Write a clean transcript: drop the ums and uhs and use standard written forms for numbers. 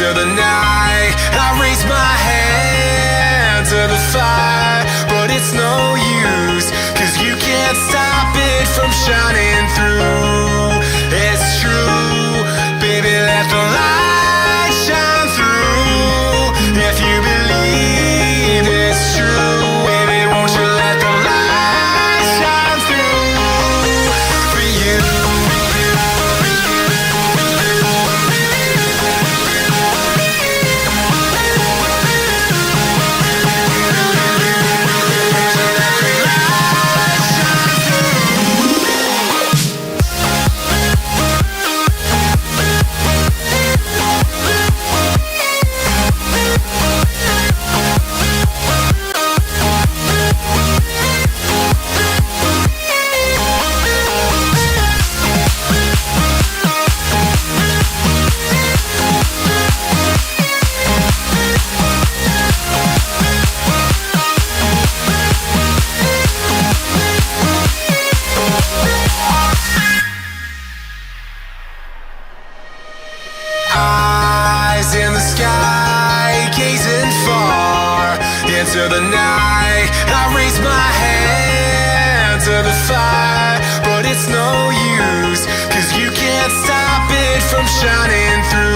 into the night. I raise my hand to the fire, but it's no use, 'cause you can't stop it from shining through. It's true, baby, let the light shine through. If you believe it's true, baby, won't you let the light shine through for you. Eyes in the sky, gazing far into the night. I raise my hand to the fire, but it's no use, 'cause you can't stop it from shining through.